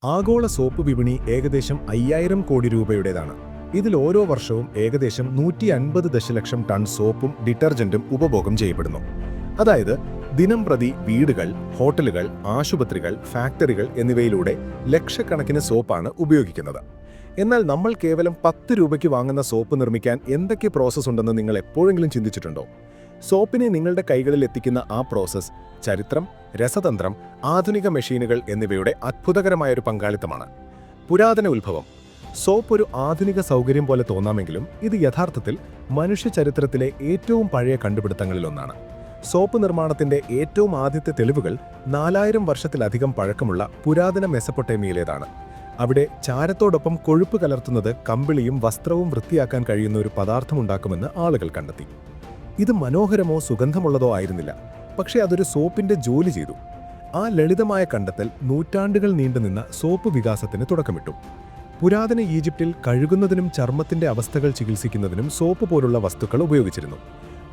ആഗോള സോപ്പ് വിപണി ഏകദേശം 5,000 കോടി രൂപയുടേതാണ്. ഇതിൽ ഓരോ വർഷവും ഏകദേശം 150 ദശലക്ഷം ടൺ സോപ്പും ഡിറ്റർജന്റും ഉപഭോഗം ചെയ്യപ്പെടുന്നു. അതായത് ദിനംപ്രതി വീടുകൾ, ഹോട്ടലുകൾ, ആശുപത്രികൾ, ഫാക്ടറികൾ എന്നിവയിലൂടെ ലക്ഷക്കണക്കിന് സോപ്പാണ് ഉപയോഗിക്കുന്നത്. എന്നാൽ നമ്മൾ കേവലം 10 രൂപയ്ക്ക് വാങ്ങുന്ന സോപ്പ് നിർമ്മിക്കാൻ എന്തൊക്കെ പ്രോസസ്സ് ഉണ്ടെന്ന് നിങ്ങൾ എപ്പോഴെങ്കിലും ചിന്തിച്ചിട്ടുണ്ടോ? സോപ്പിനെ നിങ്ങളുടെ കൈകളിൽ എത്തിക്കുന്ന ആ പ്രോസസ്സ് ചരിത്രം, രസതന്ത്രം, ആധുനിക മെഷീനുകൾ എന്നിവയുടെ അത്ഭുതകരമായൊരു പങ്കാളിത്തമാണ്. പുരാതന ഉത്ഭവം. സോപ്പ് ഒരു ആധുനിക സൗകര്യം പോലെ തോന്നാമെങ്കിലും ഇത് യഥാർത്ഥത്തിൽ മനുഷ്യ ചരിത്രത്തിലെ ഏറ്റവും പഴയ കണ്ടുപിടുത്തങ്ങളിലൊന്നാണ്. സോപ്പ് നിർമ്മാണത്തിന്റെ ഏറ്റവും ആദ്യത്തെ തെളിവുകൾ 4000 വർഷത്തിലധികം പഴക്കമുള്ള പുരാതന മെസപ്പൊട്ടേമിയയിലേതാണ്. അവിടെ ചാരത്തോടൊപ്പം കൊഴുപ്പ് കലർത്തുന്നത് കമ്പിളിയും വസ്ത്രവും വൃത്തിയാക്കാൻ കഴിയുന്ന ഒരു പദാർത്ഥമുണ്ടാക്കുമെന്ന് ആളുകൾ കണ്ടെത്തി. ഇത് മനോഹരമോ സുഗന്ധമുള്ളതോ ആയിരുന്നില്ല, പക്ഷേ അതൊരു സോപ്പിന്റെ ജോലി ചെയ്തു. ആ ലളിതമായ കണ്ടെത്തൽ നൂറ്റാണ്ടുകൾ നീണ്ടുനിന്ന സോപ്പ് വികാസത്തിന് തുടക്കമിട്ടു. പുരാതന ഈജിപ്തിൽ കഴുകുന്നതിനും ചർമ്മത്തിന്റെ അവസ്ഥകൾ ചികിത്സിക്കുന്നതിനും സോപ്പ് പോലുള്ള വസ്തുക്കൾ ഉപയോഗിച്ചിരുന്നു.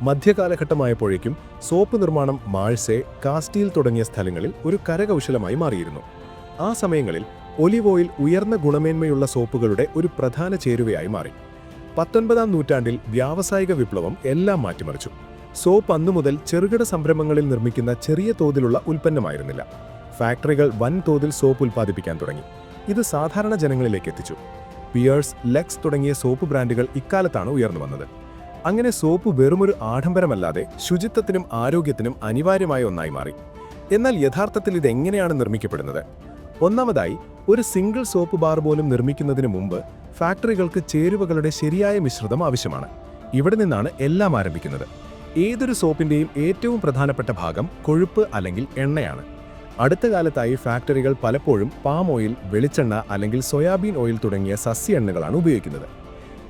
മധ്യകാലഘട്ടമായപ്പോഴേക്കും സോപ്പ് നിർമ്മാണം മാഴ്സേ, കാസ്റ്റീൽ തുടങ്ങിയ സ്ഥലങ്ങളിൽ ഒരു കരകൗശലമായി മാറിയിരുന്നു. ആ സമയങ്ങളിൽ ഒലിവ് ഓയിൽ ഉയർന്ന ഗുണമേന്മയുള്ള സോപ്പുകളുടെ ഒരു പ്രധാന ചേരുവയായി മാറി. 19-ാം നൂറ്റാണ്ടിൽ വ്യാവസായിക വിപ്ലവം എല്ലാം മാറ്റിമറിച്ചു. സോപ്പ് അന്നുമുതൽ ചെറുകിട സംരംഭങ്ങളിൽ നിർമ്മിക്കുന്ന ചെറിയ തോതിലുള്ള ഉൽപ്പന്നമായിരുന്നില്ല. ഫാക്ടറികൾ വൻതോതിൽ സോപ്പ് ഉൽപ്പാദിപ്പിക്കാൻ തുടങ്ങി. ഇത് സാധാരണ ജനങ്ങളിലേക്ക് എത്തിച്ചു. പിയേഴ്സ്, ലെക്സ് തുടങ്ങിയ സോപ്പ് ബ്രാൻഡുകൾ ഇക്കാലത്താണ് ഉയർന്നു വന്നത്. അങ്ങനെ സോപ്പ് വെറുമൊരു ആഡംബരമല്ലാതെ ശുചിത്വത്തിനും ആരോഗ്യത്തിനും അനിവാര്യമായ ഒന്നായി മാറി. എന്നാൽ യഥാർത്ഥത്തിൽ ഇതെങ്ങനെയാണ് നിർമ്മിക്കപ്പെടുന്നത്? ഒന്നാമതായി, ഒരു സിംഗിൾ സോപ്പ് ബാർ പോലും നിർമ്മിക്കുന്നതിന് മുമ്പ് ഫാക്ടറികൾക്ക് ചേരുവകളുടെ ശരിയായ മിശ്രിതം ആവശ്യമാണ്. ഇവിടെ നിന്നാണ് എല്ലാം ആരംഭിക്കുന്നത്. ഏതൊരു സോപ്പിന്റെയും ഏറ്റവും പ്രധാനപ്പെട്ട ഭാഗം കൊഴുപ്പ് അല്ലെങ്കിൽ എണ്ണയാണ്. അടുത്ത കാലത്തായി ഫാക്ടറികൾ പലപ്പോഴും പാം ഓയിൽ, വെളിച്ചെണ്ണ അല്ലെങ്കിൽ സോയാബീൻ ഓയിൽ തുടങ്ങിയ സസ്യ എണ്ണകളാണ് ഉപയോഗിക്കുന്നത്.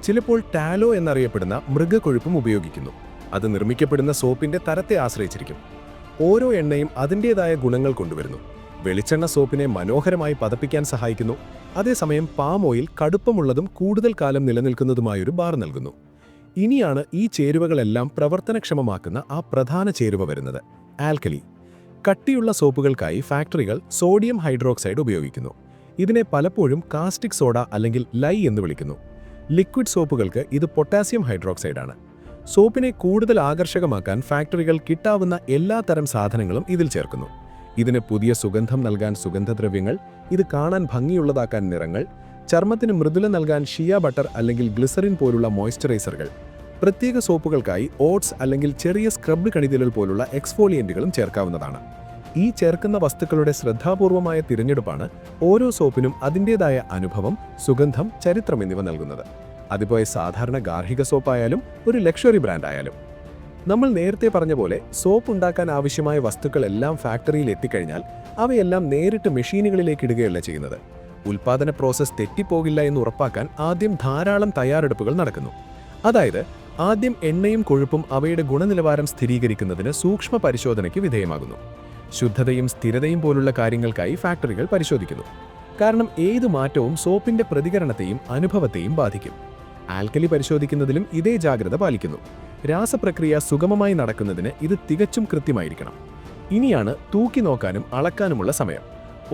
ചിലപ്പോൾ ടാലോ എന്നറിയപ്പെടുന്ന മൃഗക്കൊഴുപ്പും ഉപയോഗിക്കുന്നു. അത് നിർമ്മിക്കപ്പെടുന്ന സോപ്പിന്റെ തരത്തെ ആശ്രയിച്ചിരിക്കും. ഓരോ എണ്ണയും അതിൻ്റെതായ ഗുണങ്ങൾ കൊണ്ടുവരുന്നു. വെളിച്ചെണ്ണ സോപ്പിനെ മനോഹരമായി പതപ്പിക്കാൻ സഹായിക്കുന്നു. അതേസമയം പാം ഓയിൽ കടുപ്പമുള്ളതും കൂടുതൽ കാലം നിലനിൽക്കുന്നതുമായൊരു ബാർ നൽകുന്നു. ഇനിയാണ് ഈ ചേരുവകളെല്ലാം പ്രവർത്തനക്ഷമമാക്കുന്ന ആ പ്രധാന ചേരുവ വരുന്നത്: ആൽക്കലി. കട്ടിയുള്ള സോപ്പുകൾക്കായി ഫാക്ടറികൾ സോഡിയം ഹൈഡ്രോക്സൈഡ് ഉപയോഗിക്കുന്നു. ഇതിനെ പലപ്പോഴും കാസ്റ്റിക് സോഡ അല്ലെങ്കിൽ ലൈ എന്ന് വിളിക്കുന്നു. ലിക്വിഡ് സോപ്പുകൾക്ക് ഇത് പൊട്ടാസ്യം ഹൈഡ്രോക്സൈഡാണ്. സോപ്പിനെ കൂടുതൽ ആകർഷകമാക്കാൻ ഫാക്ടറികൾ കിട്ടാവുന്ന എല്ലാ തരം സാധനങ്ങളും ഇതിൽ ചേർക്കുന്നു. ഇതിന് പുതിയ സുഗന്ധം നൽകാൻ സുഗന്ധദ്രവ്യങ്ങൾ, ഇത് കാണാൻ ഭംഗിയുള്ളതാക്കാൻ നിറങ്ങൾ, ചർമ്മത്തിന് മൃദുല നൽകാൻ ഷിയ ബട്ടർ അല്ലെങ്കിൽ ഗ്ലിസറിൻ പോലുള്ള മോയ്സ്ചറൈസറുകൾ. പ്രത്യേക സോപ്പുകൾക്കായി ഓട്സ് അല്ലെങ്കിൽ ചെറിയ സ്ക്രബ്ഡ് കണിതിലുകൾ പോലുള്ള എക്സ്ഫോളിയന്റുകളും ചേർക്കാവുന്നതാണ്. ഈ ചേർക്കുന്ന വസ്തുക്കളുടെ ശ്രദ്ധാപൂർവമായ തിരഞ്ഞെടുപ്പാണ് ഓരോ സോപ്പിനും അതിൻ്റെതായ അനുഭവം, സുഗന്ധം, ചരിത്രം എന്നിവ നൽകുന്നത്. അതിപ്പോൾ സാധാരണ ഗാർഹിക സോപ്പായാലും ഒരു ലക്ഷറി ബ്രാൻഡായാലും. നമ്മൾ നേരത്തെ പറഞ്ഞ പോലെ സോപ്പ് ഉണ്ടാക്കാൻ ആവശ്യമായ വസ്തുക്കളെല്ലാം ഫാക്ടറിയിൽ എത്തിക്കഴിഞ്ഞാൽ അവയെല്ലാം നേരിട്ട് മെഷീനുകളിലേക്ക് ഇടുകയല്ല ചെയ്യുന്നത്. ഉൽപ്പാദന പ്രോസസ്സ് തെറ്റിപ്പോകില്ല എന്ന് ഉറപ്പാക്കാൻ ആദ്യം ധാരാളം തയ്യാറെടുപ്പുകൾ നടക്കുന്നു. അതായത് ആദ്യം എണ്ണയും കൊഴുപ്പും അവയുടെ ഗുണനിലവാരം സ്ഥിരീകരിക്കുന്നതിന് സൂക്ഷ്മ പരിശോധനയ്ക്ക് വിധേയമാകുന്നു. ശുദ്ധതയും സ്ഥിരതയും പോലുള്ള കാര്യങ്ങൾക്കായി ഫാക്ടറികൾ പരിശോധിക്കുന്നു. കാരണം ഏത് മാറ്റവും സോപ്പിന്റെ പ്രതികരണത്തെയും അനുഭവത്തെയും ബാധിക്കും. ആൽക്കലി പരിശോധിക്കുന്നതിലും ഇതേ ജാഗ്രത പാലിക്കുന്നു. രാസപ്രക്രിയ സുഗമമായി നടക്കുന്നതിന് ഇത് തികച്ചും കൃത്യമായിരിക്കണം. ഇനിയാണ് തൂക്കി നോക്കാനും അളക്കാനുമുള്ള സമയം.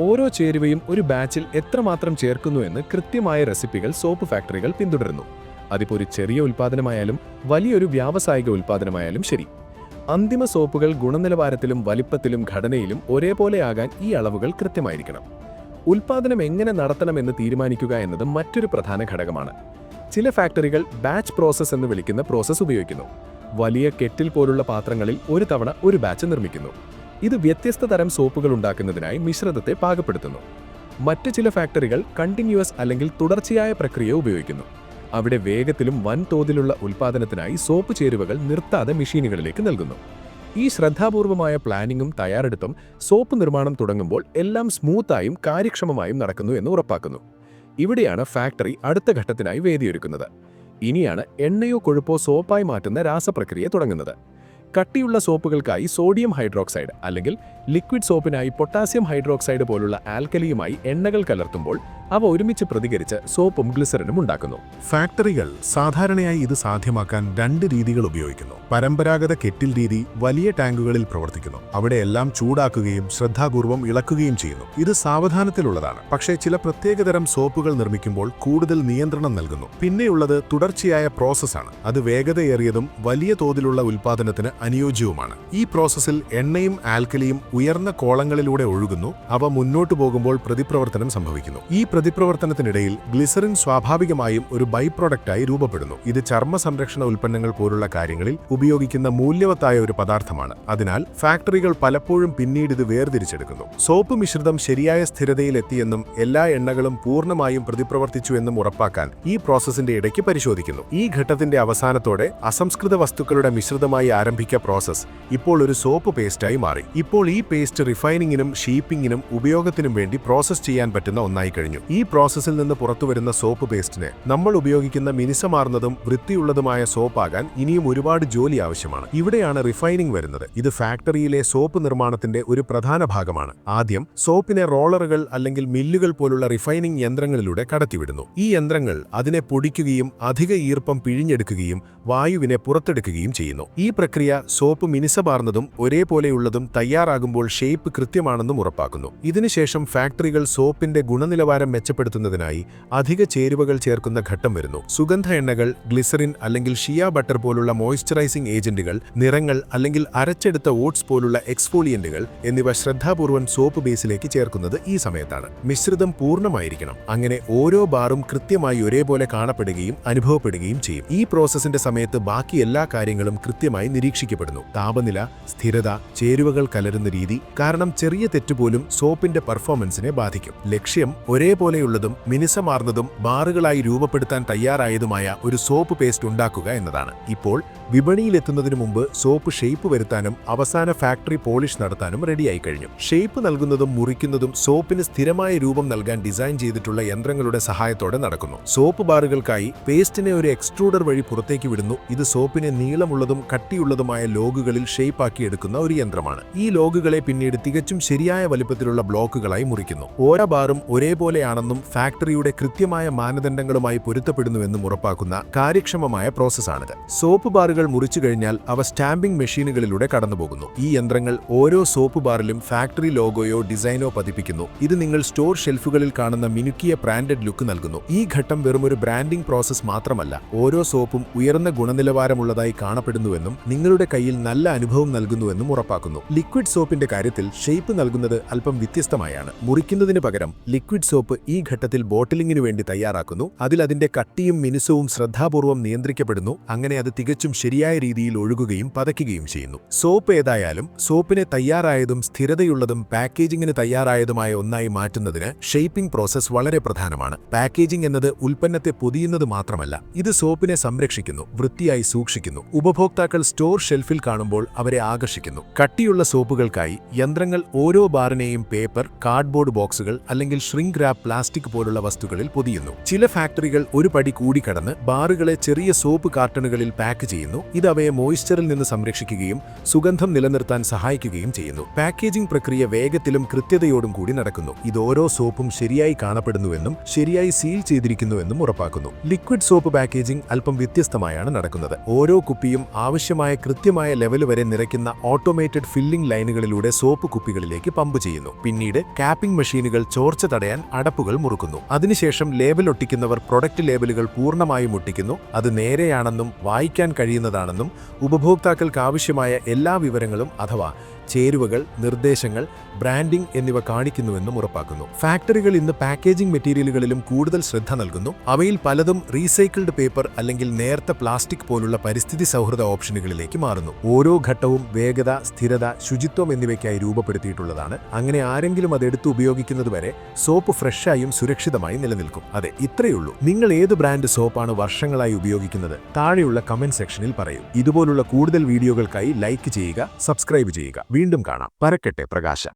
ഓരോ ചേരുവയും ഒരു ബാച്ചിൽ എത്രമാത്രം ചേർക്കുന്നു എന്ന് കൃത്യമായ റെസിപ്പികൾ സോപ്പ് ഫാക്ടറികൾ പിന്തുടരുന്നു. അതിപ്പോൾ ഒരു ചെറിയ ഉൽപ്പാദനമായാലും വലിയൊരു വ്യാവസായിക ഉൽപ്പാദനമായാലും ശരി. അന്തിമ സോപ്പുകൾ ഗുണനിലവാരത്തിലും വലിപ്പത്തിലും ഘടനയിലും ഒരേപോലെയാകാൻ ഈ അളവുകൾ കൃത്യമായിരിക്കണം. ഉൽപ്പാദനം എങ്ങനെ നടത്തണമെന്ന് തീരുമാനിക്കുക എന്നത് മറ്റൊരു പ്രധാന ഘടകമാണ്. ചില ഫാക്ടറികൾ ബാച്ച് പ്രോസസ്സ് എന്ന് വിളിക്കുന്ന പ്രോസസ്സ് ഉപയോഗിക്കുന്നു. വലിയ കെറ്റിൽ പോലുള്ള പാത്രങ്ങളിൽ ഒരു തവണ ഒരു ബാച്ച് നിർമ്മിക്കുന്നു. ഇത് വ്യത്യസ്ത തരം സോപ്പുകൾ ഉണ്ടാക്കുന്നതിനായി മിശ്രിതത്തെ പാകപ്പെടുത്തുന്നു. മറ്റ് ചില ഫാക്ടറികൾ കണ്ടിന്യൂസ് അല്ലെങ്കിൽ തുടർച്ചയായ പ്രക്രിയ ഉപയോഗിക്കുന്നു. അവിടെ വേഗത്തിലും വൻതോതിലുള്ള ഉൽപ്പാദനത്തിനായി സോപ്പ് ചേരുവകൾ നിർത്താതെ മെഷീനുകളിലേക്ക് നൽകുന്നു. ഈ ശ്രദ്ധാപൂർവമായ പ്ലാനിങ്ങും തയ്യാറെടുപ്പും സോപ്പ് നിർമ്മാണം തുടങ്ങുമ്പോൾ എല്ലാം സ്മൂത്തായും കാര്യക്ഷമമായും നടക്കുന്നു എന്ന് ഉറപ്പാക്കുന്നു. ഇവിടെയാണ് ഫാക്ടറി അടുത്ത ഘട്ടത്തിനായി വേദിയൊരുക്കുന്നത്. ഇനിയാണ് എണ്ണയോ കൊഴുപ്പോ സോപ്പായി മാറ്റുന്ന രാസപ്രക്രിയ തുടങ്ങുന്നത്. കട്ടിയുള്ള സോപ്പുകൾക്കായി സോഡിയം ഹൈഡ്രോക്സൈഡ് അല്ലെങ്കിൽ ലിക്വിഡ് സോപ്പിനായി പൊട്ടാസ്യം ഹൈഡ്രോക്സൈഡ് പോലുള്ള ആൽക്കലിയുമായി എണ്ണകൾ കലർത്തുമ്പോൾ അവ ഒരുമിച്ച് പ്രതികരിച്ച് സോപ്പും ഗ്ലിസറിനും ഉണ്ടാക്കുന്നു. ഫാക്ടറികൾ സാധാരണയായി ഇത് സാധ്യമാക്കാൻ 2 രീതികൾ ഉപയോഗിക്കുന്നു. പരമ്പരാഗത കെറ്റിൽ രീതി വലിയ ടാങ്കുകളിൽ പ്രവർത്തിക്കുന്നു. അവിടെയെല്ലാം ചൂടാക്കുകയും ശ്രദ്ധാപൂർവം ഇളക്കുകയും ചെയ്യുന്നു. ഇത് സാവധാനത്തിലുള്ളതാണ്, പക്ഷേ ചില പ്രത്യേകതരം സോപ്പുകൾ നിർമ്മിക്കുമ്പോൾ കൂടുതൽ നിയന്ത്രണം നൽകുന്നു. പിന്നെയുള്ളത് തുടർച്ചയായ പ്രോസസ്സാണ്. അത് വേഗതയേറിയതും വലിയ തോതിലുള്ള ഉൽപ്പാദനത്തിന് അനുയോജ്യവുമാണ്. ഈ പ്രോസസ്സിൽ എണ്ണയും ആൽക്കലിയും ഉയർന്ന കോളങ്ങളിലൂടെ ഒഴുകുന്നു. അവ മുന്നോട്ടു പോകുമ്പോൾ പ്രതിപ്രവർത്തനം സംഭവിക്കുന്നു. ഈ പ്രതിപ്രവർത്തനത്തിനിടയിൽ ഗ്ലിസറിൻ സ്വാഭാവികമായും ഒരു ബൈ പ്രോഡക്റ്റായി രൂപപ്പെടുന്നു. ഇത് ചർമ്മ സംരക്ഷണ ഉൽപ്പന്നങ്ങൾ പോലുള്ള കാര്യങ്ങളിൽ ഉപയോഗിക്കുന്ന മൂല്യവത്തായ ഒരു പദാർത്ഥമാണ്. അതിനാൽ ഫാക്ടറികൾ പലപ്പോഴും പിന്നീട് ഇത് വേർതിരിച്ചെടുക്കുന്നു. സോപ്പ് മിശ്രിതം ശരിയായ സ്ഥിരതയിലെത്തിയെന്നും എല്ലാ എണ്ണകളും പൂർണ്ണമായും പ്രതിപ്രവർത്തിച്ചു എന്നും ഉറപ്പാക്കാൻ ഈ പ്രോസസ്സിന്റെ ഇടയ്ക്ക് പരിശോധിക്കുന്നു. ഈ ഘട്ടത്തിന്റെ അവസാനത്തോടെ അസംസ്കൃത വസ്തുക്കളുടെ മിശ്രിതമായി ആരംഭിച്ച പ്രോസസ്സ് ഇപ്പോൾ ഒരു സോപ്പ് പേസ്റ്റായി മാറി. ഇപ്പോൾ ഈ പേസ്റ്റ് റിഫൈനിങ്ങിനും ഷീപ്പിംഗിനും ഉപയോഗത്തിനും വേണ്ടി പ്രോസസ്സ് ചെയ്യാൻ പറ്റുന്ന ഒന്നായി കഴിഞ്ഞു. ഈ പ്രോസസ്സിൽ നിന്ന് പുറത്തുവരുന്ന സോപ്പ് പേസ്റ്റിന് നമ്മൾ ഉപയോഗിക്കുന്ന മിനുസമാർന്നതും വൃത്തിയുള്ളതുമായ സോപ്പാകാൻ ഇനിയും ഒരുപാട് ജോലി ആവശ്യമാണ്. ഇവിടെയാണ് റിഫൈനിങ് വരുന്നത്. ഇത് ഫാക്ടറിയിലെ സോപ്പ് നിർമ്മാണത്തിന്റെ ഒരു പ്രധാന ഭാഗമാണ്. ആദ്യം സോപ്പിനെ റോളറുകൾ അല്ലെങ്കിൽ മില്ലുകൾ പോലുള്ള റിഫൈനിങ് യന്ത്രങ്ങളിലൂടെ കടത്തിവിടുന്നു. ഈ യന്ത്രങ്ങൾ അതിനെ പൊടിക്കുകയും അധിക ഈർപ്പം പിഴിഞ്ഞെടുക്കുകയും വായുവിനെ പുറത്തെടുക്കുകയും ചെയ്യുന്നു. ഈ പ്രക്രിയ സോപ്പ് മിനുസമാർന്നതും ഒരേപോലെയുള്ളതും തയ്യാറാകുമ്പോൾ ഷേപ്പ് കൃത്യമാണെന്നും ഉറപ്പാക്കുന്നു. ഇതിനുശേഷം ഫാക്ടറികൾ സോപ്പിന്റെ ഗുണനിലവാരം മെച്ചപ്പെടുത്തുന്നതിനായി അധിക ചേരുവകൾ ചേർക്കുന്ന ഘട്ടം വരുന്നു. സുഗന്ധ എണ്ണകൾ, ഗ്ലിസറിൻ അല്ലെങ്കിൽ ഷിയ ബട്ടർ പോലുള്ള മോയ്സ്ചറൈസിംഗ് ഏജന്റുകൾ, നിറങ്ങൾ അല്ലെങ്കിൽ അരച്ചെടുത്ത ഓട്സ് പോലുള്ള എക്സ്ഫോളിയന്റുകൾ എന്നിവ ശ്രദ്ധാപൂർവം സോപ്പ് ബേസിലേക്ക് ചേർക്കുന്നത് ഈ സമയത്താണ്. മിശ്രിതം പൂർണ്ണമായിരിക്കണം. അങ്ങനെ ഓരോ ബാറും കൃത്യമായി ഒരേപോലെ കാണപ്പെടുകയും അനുഭവപ്പെടുകയും ചെയ്യും. ഈ പ്രോസസ്സിന്റെ സമയത്ത് ബാക്കി എല്ലാ കാര്യങ്ങളും കൃത്യമായി നിരീക്ഷിക്കപ്പെടുന്നു. താപനില, സ്ഥിരത, ചേരുവകൾ കലരുന്ന രീതി, കാരണം ചെറിയ തെറ്റുപോലും സോപ്പിന്റെ പെർഫോമൻസിനെ ബാധിക്കും. ലക്ഷ്യം ഒരേപോലെയുള്ളതും മിനുസമാർന്നതും ബാറുകളായി രൂപപ്പെടുത്താൻ തയ്യാറായതുമായ ഒരു സോപ്പ് പേസ്റ്റ് ഉണ്ടാക്കുക എന്നതാണ്. ഇപ്പോൾ വിപണിയിലെത്തുന്നതിനു മുമ്പ് സോപ്പ് ഷേപ്പ് വരുത്താനും അവസാന ഫാക്ടറി പോളിഷ് നടത്താനും റെഡിയായി കഴിഞ്ഞു. ഷേപ്പ് നൽകുന്നതും മുറിക്കുന്നതും സോപ്പിന് സ്ഥിരമായ രൂപം നൽകാൻ ഡിസൈൻ ചെയ്തിട്ടുള്ള യന്ത്രങ്ങളുടെ സഹായത്തോടെ നടക്കുന്നു. സോപ്പ് ബാറുകൾക്കായി പേസ്റ്റിനെ ഒരു എക്സ്ട്രൂഡർ വഴി പുറത്തേക്ക് വിടുന്നു. ഇത് സോപ്പിനെ നീളമുള്ളതും കട്ടിയുള്ളതുമായ ലോഗുകളിൽ ഷേപ്പാക്കി എടുക്കുന്ന ഒരു യന്ത്രമാണ്. ഈ ലോഗുകളെ പിന്നീട് തികച്ചും ശരിയായ വലിപ്പത്തിലുള്ള ബ്ലോക്കുകളായി മുറിക്കുന്നു. ഓരോ ബാറും ഒരേപോലെയാണെന്നും ഫാക്ടറിയുടെ കൃത്യമായ മാനദണ്ഡങ്ങളുമായി പൊരുത്തപ്പെടുന്നുവെന്നും ഉറപ്പാക്കുന്ന കാര്യക്ഷമമായ പ്രോസസ്സാണിത്. സോപ്പ് ബാറുകൾ മുറിച്ചു കഴിഞ്ഞാൽ അവ സ്റ്റാമ്പിംഗ് മെഷീനുകളിലൂടെ കടന്നുപോകുന്നു. ഈ യന്ത്രങ്ങൾ ഓരോ സോപ്പ് ബാറിലും ഫാക്ടറി ലോഗോയോ ഡിസൈനോ പതിപ്പിക്കുന്നു. ഇത് നിങ്ങൾ സ്റ്റോർ ഷെൽഫുകളിൽ കാണുന്ന മിനുക്കിയ ബ്രാൻഡഡ് ലുക്ക് നൽകുന്നു. ഈ ഘട്ടം വെറുമൊരു ബ്രാൻഡിംഗ് പ്രോസസ് മാത്രമല്ല, ഓരോ സോപ്പും ഉയർന്ന ഗുണനിലവാരമുള്ളതായി കാണപ്പെടുന്നുവെന്നും നിങ്ങളുടെ കയ്യിൽ നല്ല അനുഭവം നൽകുന്നുവെന്നും ഉറപ്പാക്കുന്നു. ലിക്വിഡ് സോപ്പിന്റെ കാര്യത്തിൽ ഷേപ്പ് നൽകുന്നത് അല്പം വ്യത്യസ്തമായാണ്. മുറിക്കുന്നതിന് പകരം ലിക്വിഡ് സോപ്പ് ഈ ഘട്ടത്തിൽ ബോട്ടിലിംഗിനു വേണ്ടി തയ്യാറാക്കുന്നു. അതിൽ അതിന്റെ കട്ടിയും മിനുസവും ശ്രദ്ധാപൂർവം നിയന്ത്രിക്കപ്പെടുന്നു. അങ്ങനെ അത് തികച്ചും ശരിയായ രീതിയിൽ ഒഴുകുകയും പതയ്ക്കുകയും ചെയ്യുന്നു. സോപ്പ് ഏതായാലും സോപ്പിനെ തയ്യാറായതും സ്ഥിരതയുള്ളതും പാക്കേജിംഗിന് തയ്യാറായതുമായ ഒന്നായി മാറ്റുന്നതിന് ഷേപ്പിംഗ് പ്രോസസ് വളരെ പ്രധാനമാണ്. പാക്കേജിംഗ് എന്നത് ഉൽപ്പന്നത്തെ പൊതിയുന്നത് മാത്രമല്ല, ഇത് സോപ്പിനെ സംരക്ഷിക്കുന്നു, വൃത്തിയായി സൂക്ഷിക്കുന്നു. ഉപഭോക്താക്കൾ സ്റ്റോർ ഷെൽഫിൽ കാണുമ്പോൾ അവരെ ആകർഷിക്കുന്നു. കട്ടിയുള്ള സോപ്പുകൾക്കായി യന്ത്രങ്ങൾ ഓരോ ബാറിനെയും പേപ്പർ, കാർഡ്ബോർഡ് ബോക്സുകൾ അല്ലെങ്കിൽ ഷ്രിങ്ക് റാപ്പ്, പ്ലാസ്റ്റിക് പോലുള്ള വസ്തുക്കളിൽ പൊതിയുന്നു. ചില ഫാക്ടറികൾ ഒരു പടി കൂടി കടന്ന് ബാറുകളെ ചെറിയ സോപ്പ് കാർട്ടണുകളിൽ പാക്ക് ചെയ്യുന്നു. ഇത് അവയെ മോയ്സ്ചറിൽ നിന്ന് സംരക്ഷിക്കുകയും സുഗന്ധം നിലനിർത്താൻ സഹായിക്കുകയും ചെയ്യുന്നു. പാക്കേജിംഗ് പ്രക്രിയ വേഗത്തിലും കൃത്യതയോടും കൂടി നടക്കുന്നു. ഇത് ഓരോ സോപ്പും ശരിയായി കാണപ്പെടുന്നുവെന്നും ശരിയായി സീൽ ചെയ്തിരിക്കുന്നുവെന്നും ഉറപ്പാക്കുന്നു. ലിക്വിഡ് സോപ്പ് പാക്കേജിംഗ് അല്പം വ്യത്യസ്തമായാണ് നടക്കുന്നത്. ഓരോ കുപ്പിയും ആവശ്യമായ കൃത്യമായ ലെവൽ വരെ നിറയ്ക്കുന്ന ഓട്ടോമേറ്റഡ് ഫില്ലിംഗ് ലൈനുകളിലൂടെ സോപ്പ് കുപ്പികളിലേക്ക് പമ്പ് ചെയ്യുന്നു. പിന്നീട് കാപ്പിംഗ് മെഷീനുകൾ ചോർച്ച തടയാൻ അടപ്പുകൾ മുറുക്കുന്നു. അതിനുശേഷം ലേബൽ ഒട്ടിക്കുന്നവർ പ്രൊഡക്റ്റ് ലേബലുകൾ പൂർണ്ണമായും ഒട്ടിക്കുന്നു. അത് നേരെയാണെന്നും വായിക്കാൻ കഴിയുന്നതാണെന്നും ഉപഭോക്താക്കൾക്ക് ആവശ്യമായ എല്ലാ വിവരങ്ങളും അഥവാ ചേരുവകൾ, നിർദ്ദേശങ്ങൾ, ബ്രാൻഡിംഗ് എന്നിവ കാണിക്കുന്നുവെന്നും ഉറപ്പാക്കുന്നു. ഫാക്ടറികൾ ഇന്ന് പാക്കേജിംഗ് മെറ്റീരിയലുകളിലും കൂടുതൽ ശ്രദ്ധ നൽകുന്നു. അവയിൽ പലതും റീസൈക്കിൾഡ് പേപ്പർ അല്ലെങ്കിൽ നേർത്ത പ്ലാസ്റ്റിക് പോലുള്ള പരിസ്ഥിതി സൗഹൃദ ഓപ്ഷനുകളിലേക്ക് മാറുന്നു. ഓരോ ഘട്ടവും വേഗത, സ്ഥിരത, ശുചിത്വം എന്നിവയ്ക്കായി രൂപപ്പെടുത്തിയിട്ടുള്ളതാണ്. അങ്ങനെ ആരെങ്കിലും അതെടുത്ത് ഉപയോഗിക്കുന്നതുവരെ സോപ്പ് ഫ്രഷായും സുരക്ഷിതമായി നിലനിൽക്കും. അതെ, ഇത്രയുള്ളൂ. നിങ്ങൾ ഏത് ബ്രാൻഡ് സോപ്പാണ് വർഷങ്ങളായി ഉപയോഗിക്കുന്നത്? താഴെയുള്ള കമന്റ് സെക്ഷനിൽ പറയൂ. ഇതുപോലുള്ള കൂടുതൽ വീഡിയോകൾക്കായി ലൈക്ക് ചെയ്യുക, സബ്സ്ക്രൈബ് ചെയ്യുക. വീണ്ടും കാണാം. പരക്കട്ടെ പ്രകാശം.